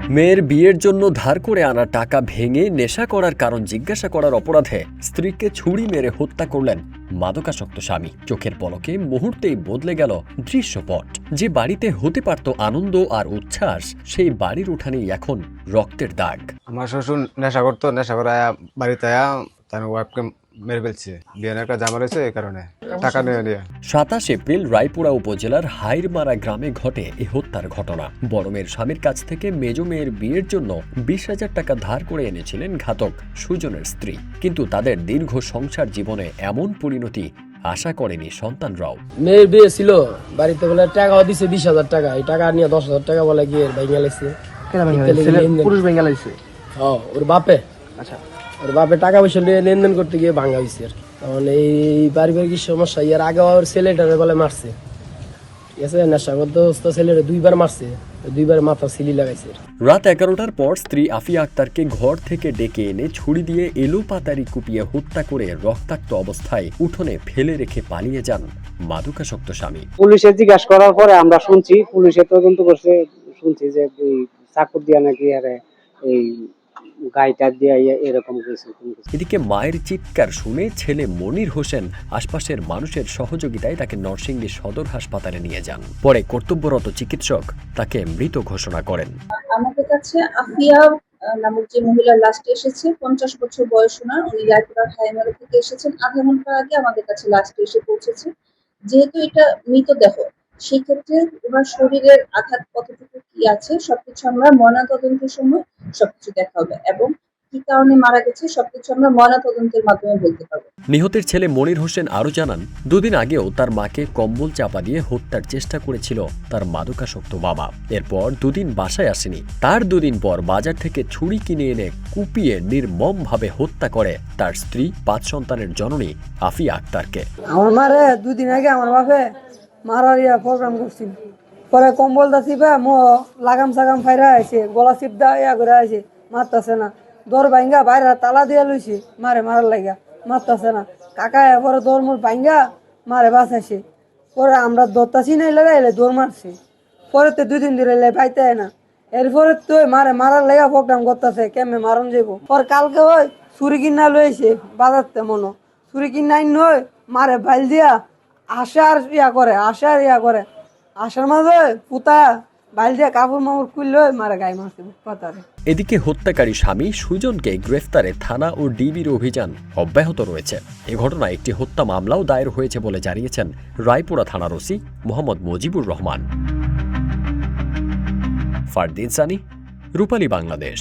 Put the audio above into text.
মেয়ের বিয়ের জন্য ধার করে আনা টাকা ভেঙে নেশা করার কারণ জিজ্ঞাসা করার অপরাধে স্ত্রীকে ছুরি মেরে হত্যা করলেন মাদকাসক্ত স্বামী। চোখের পলকে মুহূর্তেই বদলে গেল দৃশ্যপট। যে বাড়িতে হতে পারত আনন্দ আর উচ্ছ্বাস, সেই বাড়ির উঠানেই এখন রক্তের দাগ। আমার শ্বশুর নেশা করতো, নেশা করে বাড়িতে তার ওয়াইফকে মেরে ফেলছে। বিয়ে একটা জামা রয়েছে, এই কারণে টাকা নিয়ে 27 এপ্রিল রায়পুরা উপজেলার হাইরমারা গ্রামে ঘটে এই হত্যার ঘটনা। বড় মেয়ের স্বামীর কাছ থেকে মেজ মেয়ের বিয়ের জন্য 20,000 টাকা ধার করে এনেছিলেন ঘাতক সুজনের স্ত্রী। কিন্তু তাদের দীর্ঘ সংসার জীবনে এমন পরিণতি আশা করেনি সন্তানরাও। মেয়ের বিয়ে ছিল, বাড়িতে বলে টাকাও দিছে 20,000 টাকা। এই টাকা নিয়ে 10,000 টাকা বলে গিয়ে ভেঙে লাইছে। পুরুষ ভেঙে লাইছে? ওর বাপে। আচ্ছা, ওর বাপে টাকা পয়সা নিয়ে লেনদেন করতে গিয়ে ভাঙা হয়েছে আর কি। তখন এই পারিবারিক সমস্যা, এর আগে ওর ছেলেটারে বলে মারছে, ঠিক আছে, নেশাগ্রস্ত ছেলেটা 2বার মারছে, 2বার মাথা সিলি লাগাইছে। রাত 11টার পর স্ত্রী আফিয়া আক্তারকে ঘর থেকে ডেকে এনে ছুরি দিয়ে এলোপাতাড়ি কুপিয়ে হত্যা করে রক্তাক্ত অবস্থায় উঠোনে ফেলে রেখে পালিয়ে যান মাদকাসক্ত স্বামী। পুলিশে জিজ্ঞাসা করার পরে আমরা শুনছি, পুলিশে তদন্ত করছে, শুনছি যে চাকু দিয়া নাকি আরে এই গাইটা দিয়ে এরকম কিছু। এদিকে মায়ের চিৎকার শুনে ছেলে মনির হোসেন আশপাশের মানুষের সহযোগিতায় তাকে নরসিংদী সদর হাসপাতালে নিয়ে যান। পরে কর্তব্যরত চিকিৎসক তাকে মৃত ঘোষণা করেন। আমাদের কাছে আফিয়া নামক যে মহিলার লাস্ট এসেছে, 50 বছর বয়স ওনার, উনি রায়পুরার হাইমারা থেকে এসেছেন। আধা ঘন্টা আগে আমাদের কাছে লাস্ট এসে পৌঁছেছে। যেহেতু এটা মৃতদেহ, সেই ক্ষেত্রে ওনার শরীরের আঘাত কতটুকু কি আছে সবকিছু আমরা ময়নাতদন্তের সময় সবকিছু দেখা হবে, এবং কি কারণে মারা গেছে সবকিছু আমরা ময়নাতদন্তের মাধ্যমে বলতে পারবো। নিহতের ছেলে মনির হোসেন আরো জানান, 2 দিন আগেও তার মাকে কম্বল চাপা দিয়ে হত্যার চেষ্টা করেছিল তার মাদকাসক্ত বাবা। এরপর 2 দিন বাসায় আসেনি। তার 2 দিন পর বাজার থেকে ছুরি কিনে এনে কুপিয়ে নির্মমভাবে হত্যা করে তার স্ত্রী 5 সন্তানের জননী আফিয়া আক্তারকে। আমার মারে 2 দিন আগে আমার বাপে মারার প্রোগ্রাম করছিল, পরে কম্বল দা চিপা লাগাম সাগাম ফাইরা আছে, গলা চিপ দা করে আছে, মারতাছে না। দর ভাঙ্গা বাইরে তালা দিয়া লইছে, মারার লাগা, মারতাছে না। কাকা পরে দর মোর ভাঙ্গা মারে বাঁচাইছে। পরে আমরা দত্তাছি না এলে দৌড় মারছে। পরে তো 2 দিন ধরে পাইতে না। এরপরে তো মারার লাগা প্রোগ্রাম করতেছে, কেমনে মারণ যাবো। পরে কালকে ওই ছুরি কিনা লইছে বাজারতে, মনো ছুরি কিনা নয় মারে বাইল দিয়া আসার করে আসার মাঝে পুতা বাইল দিয়া কাপড় মামড় খুললে মারে গায়ে মারছে পাতারে। এদিকে হত্যাকারী স্বামী সুজনকে গ্রেফতারে থানা ও ডিবির অভিযান অব্যাহত রয়েছে। এ ঘটনায় একটি হত্যা মামলাও দায়ের হয়েছে বলে জানিয়েছেন রায়পুরা থানার ওসি মোহাম্মদ মুজিবুর রহমান। ফারদিন সানি, রূপালী বাংলাদেশ।